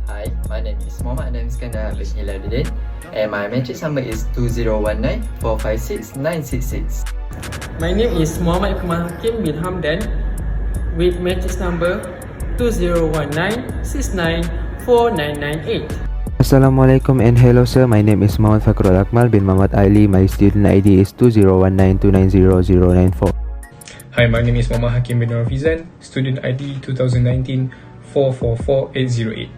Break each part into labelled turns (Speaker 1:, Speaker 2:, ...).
Speaker 1: Hi, my name is Muhammad Adam Iskandar bin Hilaluddin and my matrix number is 2019456966.
Speaker 2: My name is Muhammad Ikmal Hakim bin Hamdan with matrix number 2019694998.
Speaker 3: Assalamualaikum and hello sir, my name is Muhammad Fakrul Akmal bin Muhammad Ali. My student ID is 2019290094.
Speaker 4: Hi, my name is Muhammad Hakim bin Rafizan, student ID 2019-444808.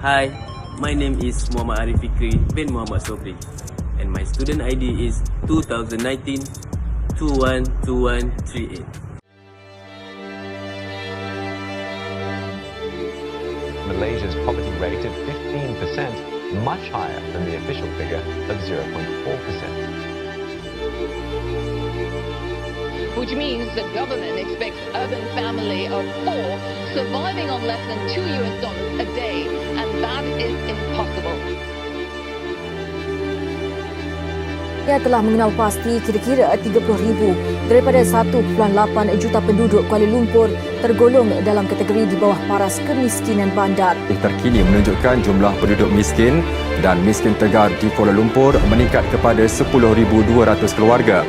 Speaker 5: Hi, my name is Muhammad Arif Fikri bin Muhammad Sobri and my student ID is 2019-212138.
Speaker 6: Malaysia's poverty rate at 15%, much higher than the official figure of 0.4%.
Speaker 7: Which means the government expects urban family of 4 surviving on less than $2 a day, and that is impossible.
Speaker 8: Ia telah mengenal pasti kira-kira 30,000 daripada 1.8 juta penduduk Kuala Lumpur tergolong dalam kategori di bawah paras kemiskinan bandar.
Speaker 9: Terkini menunjukkan jumlah penduduk miskin dan miskin tegar di Kuala Lumpur meningkat kepada 10,200 keluarga.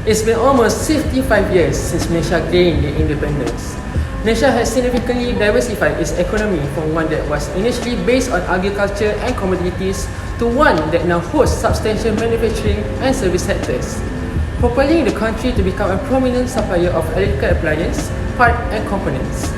Speaker 2: It's been almost 55 years since Malaysia gained independence. Malaysia has significantly diversified its economy from one that was initially based on agriculture and commodities to one that now hosts substantial manufacturing and service sectors, propelling the country to become a prominent supplier of electrical appliances, parts and components.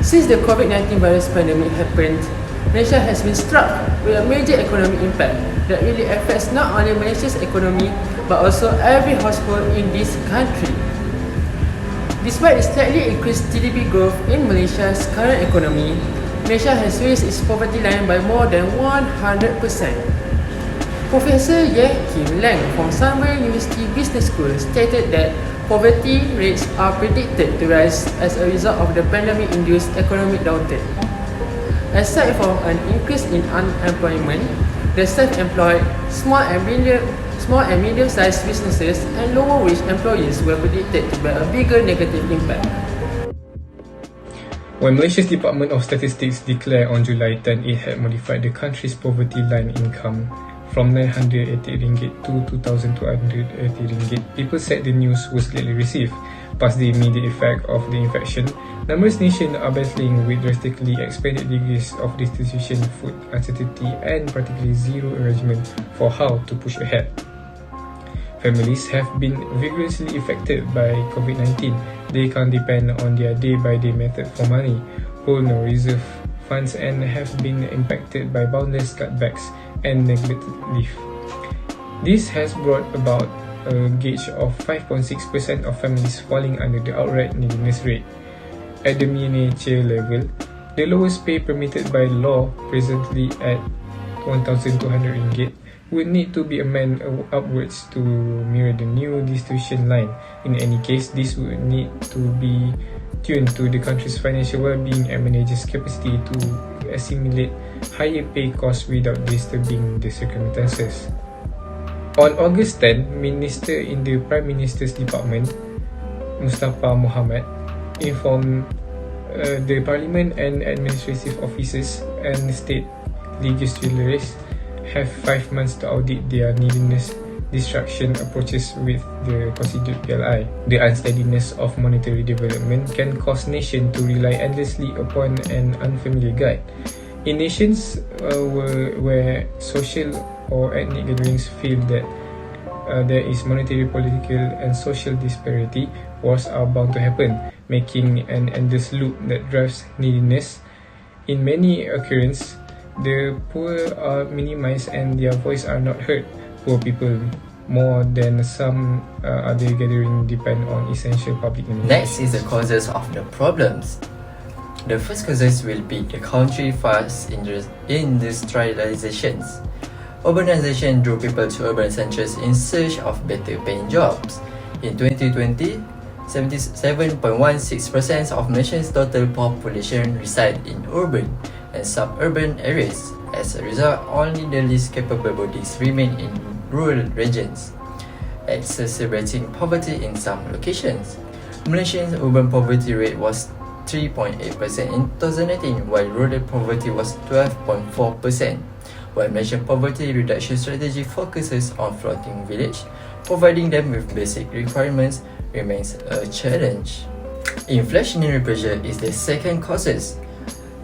Speaker 2: Since the COVID-19 virus pandemic happened, Malaysia has been struck with a major economic impact that really affects not only Malaysia's economy but also every household in this country. Despite the slightly increased GDP growth in Malaysia's current economy, Malaysia has raised its poverty line by more than 100%. Professor Yeh Kim Lang from Sunway University Business School stated that poverty rates are predicted to rise as a result of the pandemic-induced economic downturn. Aside from an increase in unemployment, the self-employed, small and medium-sized businesses and lower-wage employees were predicted to bear a bigger negative impact.
Speaker 4: When Malaysia's Department of Statistics declared on July 10 it had modified the country's poverty line income from RM980 to RM2,280, people said the news was gladly received. Past the immediate effect of the infection, numerous nations are battling with drastically expanded degrees of destitution, food uncertainty, and practically zero arrangement for how to push ahead. Families have been vigorously affected by COVID-19. They can't depend on their day-by-day method for money, hold no reserve funds, and have been impacted by boundless cutbacks and neglected leave. This has brought about a gauge of 5.6% of families falling under the outright neediness rate. At the miniature level, the lowest pay permitted by law, presently at RM1,200, would need to be amended upwards to mirror the new destitution line. In any case, this would need to be tuned to the country's financial well-being and managers' capacity to assimilate higher pay costs without disturbing the circumstances. On August 10, Minister in the Prime Minister's Department, Mustafa Mohamad, informed the Parliament and administrative officers and state legislators have 5 months to audit their neediness destruction approaches with the considered PLI. The unsteadiness of monetary development can cause nations to rely endlessly upon an unfamiliar guide. In nations where social or ethnic gatherings feel that there is monetary, political and social disparity, wars are bound to happen, making an endless loop that drives neediness. In many occurrences, the poor are minimized and their voice are not heard. Poor people, more than some other gathering, depend on essential public needs.
Speaker 1: Next is the causes of the problems. The first causes will be the country fast industrializations. Urbanization drew people to urban centers in search of better paying jobs. In 2020, 77.16% of nation's total population reside in urban and suburban areas. As a result, only the least capable bodies remain in rural regions. exacerbating poverty in some locations. Malaysia's urban poverty rate was 3.8% in 2019, while rural poverty was 12.4%. While Malaysian poverty reduction strategy focuses on floating village, providing them with basic requirements remains a challenge. Inflationary pressure is the second causes.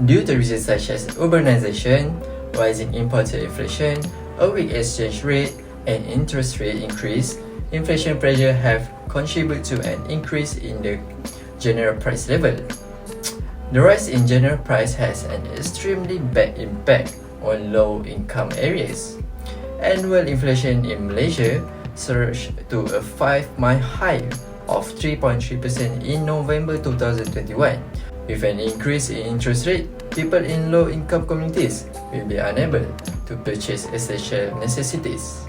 Speaker 1: Due to reasons such as urbanization, rising imported inflation, a weak exchange rate, and interest rate increase, inflation pressure have contributed to an increase in the general price level. The rise in general price has an extremely bad impact on low-income areas. Annual inflation in Malaysia surged to a 5-month high of 3.3% in November 2021. With an increase in interest rate, people in low-income communities will be unable to purchase essential necessities.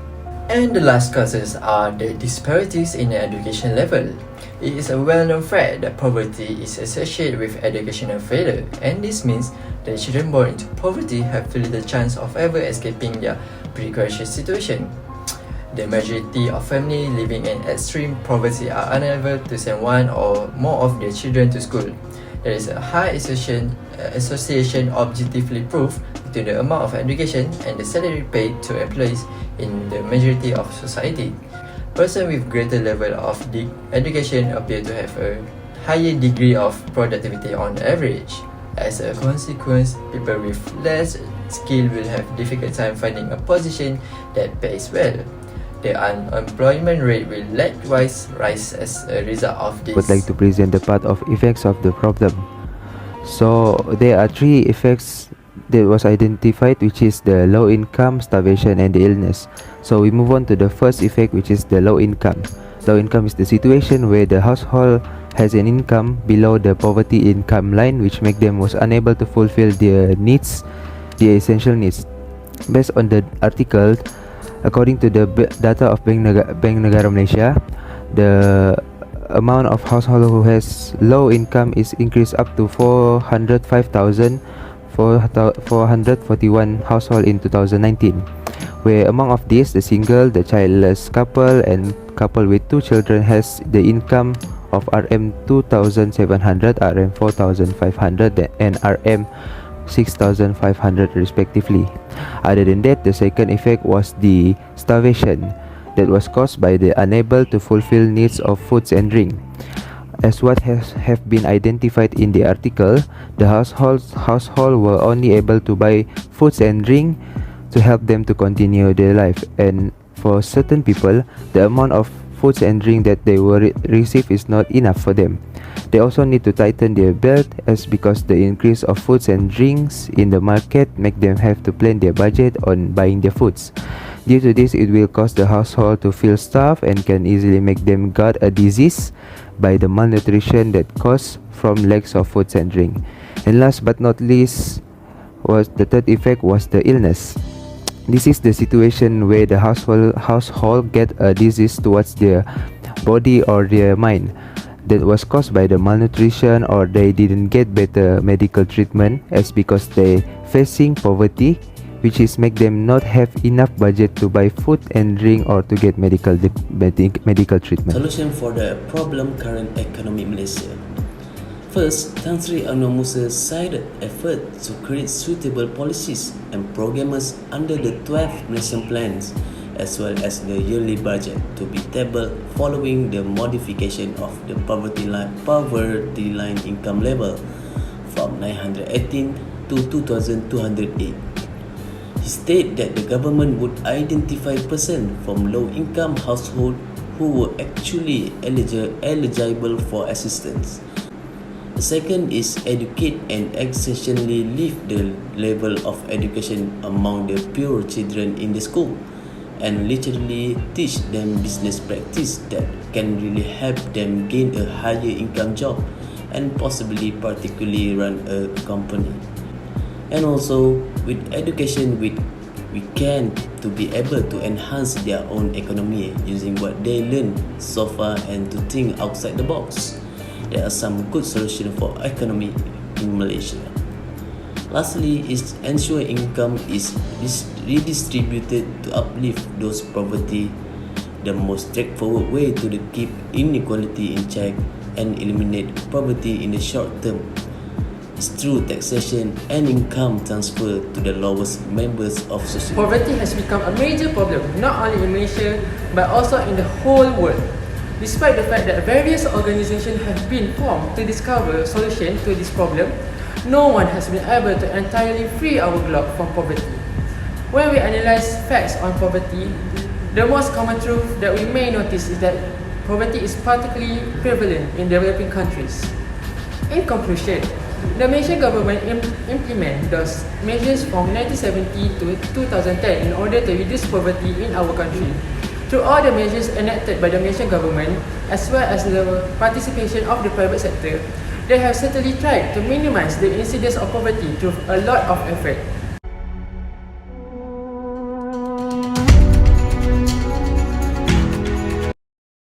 Speaker 1: And the last causes are the disparities in the education level. It is a well-known fact that poverty is associated with educational failure, and this means that children born into poverty have little chance of ever escaping their precarious situation. The majority of families living in extreme poverty are unable to send one or more of their children to school. There is a high association objectively proved between the amount of education and the salary paid to employees in the majority of society. Persons with greater level of education appear to have a higher degree of productivity on average. As a consequence, people with less skill will have difficult time finding a position that pays well. The unemployment rate will likewise rise as a result of this.
Speaker 3: Would like to present the part of effects of the problem. So there are three effects that was identified, which is the low income, starvation, and the illness. So we move on to the first effect, which is the low income. Low income is the situation where the household has an income below the poverty income line, which make them was unable to fulfill their needs, their essential needs. Based on the article, according to the data of Bank Negara Malaysia, the amount of household who has low income is increased up to 441 household in 2019, where among of these, the single, the childless couple, and couple with 2 children has the income of RM 2,700, RM 4,500, and RM 6,500 respectively. Other than that, the second effect was the starvation that was caused by the unable to fulfill needs of foods and drink. As what have been identified in the article, the household were only able to buy foods and drink to help them to continue their life, and for certain people, the amount of foods and drink that they will receive is not enough for them. They also need to tighten their belt, as because the increase of foods and drinks in the market make them have to plan their budget on buying their foods. Due to this, it will cause the household to feel starved and can easily make them get a disease by the malnutrition that caused from lacks of foods and drink. And last but not least, was the third effect was the illness. This is the situation where the household get a disease towards their body or their mind that was caused by the malnutrition, or they didn't get better medical treatment, as because they facing poverty, which is make them not have enough budget to buy food and drink or to get medical treatment.
Speaker 5: Solution for the problem current economic Malaysia. First, Tan Sri Anwar Musa cited efforts to create suitable policies and programs under the 12 Malaysian plans, as well as the yearly budget to be tabled following the modification of the poverty line income level from 918 to 2,208. He stated that the government would identify persons from low-income households who were actually eligible for assistance. The second is educate and essentially lift the level of education among the poor children in the school, and literally teach them business practice that can really help them gain a higher income job and possibly particularly run a company. And also, with education, we can to be able to enhance their own economy using what they learn so far and to think outside the box. There are some good solutions for economy in Malaysia. Lastly, is ensure income is redistributed to uplift those poverty the most straightforward way to keep inequality in check and eliminate poverty in the short term is through taxation and income transfer to the lowest members of society.
Speaker 2: Poverty has become a major problem not only in Malaysia but also in the whole world. Despite the fact that various organizations have been formed to discover a solution to this problem, no one has been able to entirely free our globe from poverty. When we analyze facts on poverty, the most common truth that we may notice is that poverty is particularly prevalent in developing countries. In conclusion, the Malaysian government implement those measures from 1970 to 2010 in order to reduce poverty in our country. Through all the measures enacted by the Malaysian government, as well as the participation of the private sector, they have certainly tried to minimize the incidence of poverty through a lot of effort.